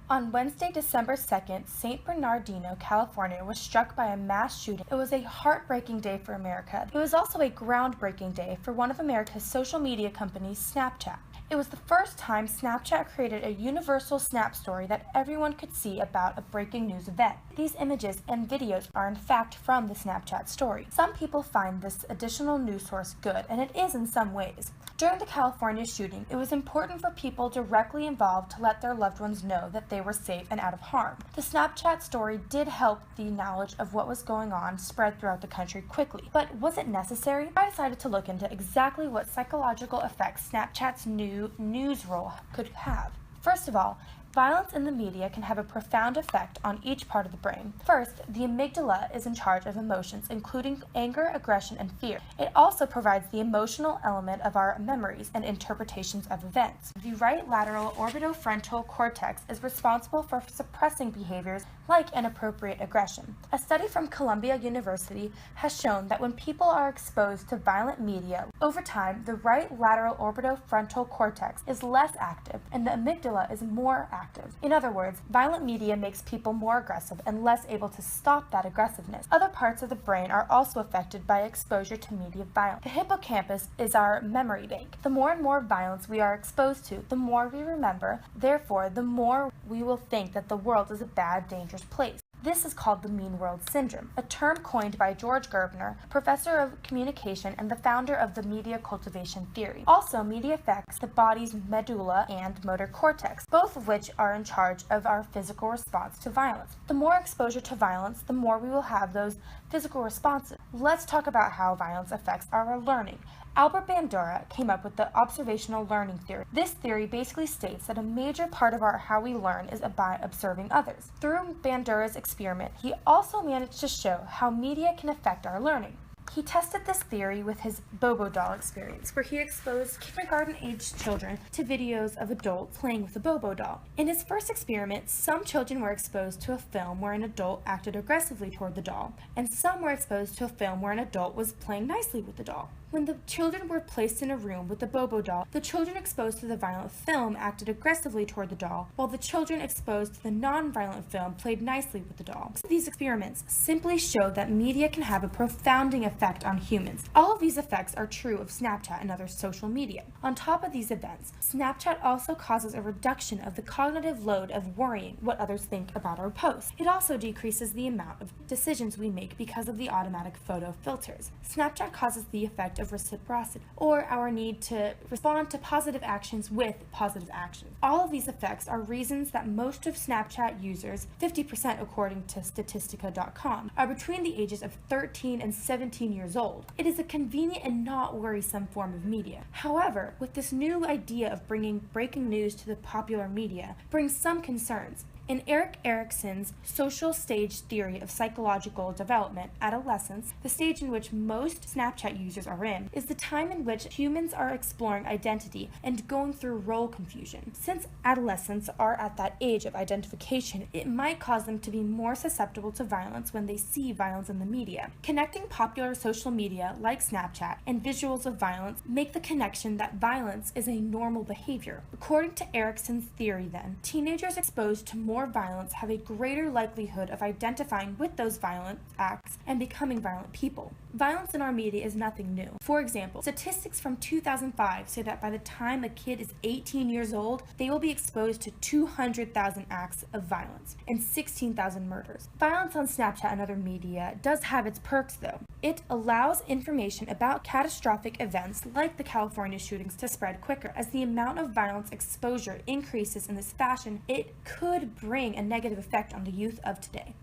On Wednesday, December 2nd, St. Bernardino, California was struck by a mass shooting. It was a heartbreaking day for America. It was also a groundbreaking day for one of America's social media companies, Snapchat. It was the first time Snapchat created a universal Snap story that everyone could see about a breaking news event. These images and videos are in fact from the Snapchat story. Some people find this additional news source good, and it is in some ways. During the California shooting, it was important for people directly involved to let their loved ones know that they were safe and out of harm. The Snapchat story did help the knowledge of what was going on spread throughout the country quickly. But was it necessary? I decided to look into exactly what psychological effects Snapchat's new news role could have. First of all, violence in the media can have a profound effect on each part of the brain. First, the amygdala is in charge of emotions, including anger, aggression, and fear. It also provides the emotional element of our memories and interpretations of events. The right lateral orbitofrontal cortex is responsible for suppressing behaviors like inappropriate aggression. A study from Columbia University has shown that when people are exposed to violent media, over time, the right lateral orbitofrontal cortex is less active and the amygdala is more active. In other words, violent media makes people more aggressive and less able to stop that aggressiveness. Other parts of the brain are also affected by exposure to media violence. The hippocampus is our memory bank. The more and more violence we are exposed to, the more we remember. Therefore, the more we will think that the world is a bad, dangerous place. This is called the mean world syndrome, a term coined by George Gerbner, professor of communication and the founder of the media cultivation theory. Also, media affects the body's medulla and motor cortex, both of which are in charge of our physical response to violence. The more exposure to violence, the more we will have those physical responses. Let's talk about how violence affects our learning. Albert Bandura came up with the observational learning theory. This theory basically states that a major part of how we learn is by observing others. Through Bandura's experiment, he also managed to show how media can affect our learning. He tested this theory with his Bobo doll experience, where he exposed kindergarten-aged children to videos of adults playing with a Bobo doll. In his first experiment, some children were exposed to a film where an adult acted aggressively toward the doll, and some were exposed to a film where an adult was playing nicely with the doll. When the children were placed in a room with the Bobo doll, the children exposed to the violent film acted aggressively toward the doll, while the children exposed to the non-violent film played nicely with the doll. These experiments simply show that media can have a profounding effect on humans. All of these effects are true of Snapchat and other social media. On top of these events, Snapchat also causes a reduction of the cognitive load of worrying what others think about our posts. It also decreases the amount of decisions we make because of the automatic photo filters. Snapchat causes the effect of reciprocity, or our need to respond to positive actions with positive actions. All of these effects are reasons that most of Snapchat users, 50% according to Statistica.com, are between the ages of 13 and 17 years old. It is a convenient and not worrisome form of media. However, with this new idea of bringing breaking news to the popular media brings some concerns. In Erik Erikson's social stage theory of psychological development, adolescence, the stage in which most Snapchat users are in, is the time in which humans are exploring identity and going through role confusion. Since adolescents are at that age of identification, it might cause them to be more susceptible to violence when they see violence in the media. Connecting popular social media like Snapchat and visuals of violence make the connection that violence is a normal behavior. According to Erikson's theory then, teenagers exposed to more violence have a greater likelihood of identifying with those violent acts and becoming violent people. Violence in our media is nothing new. For example, statistics from 2005 say that by the time a kid is 18 years old, they will be exposed to 200,000 acts of violence and 16,000 murders. Violence on Snapchat and other media does have its perks though. It allows information about catastrophic events like the California shootings to spread quicker. As the amount of violence exposure increases in this fashion, it could bring a negative effect on the youth of today.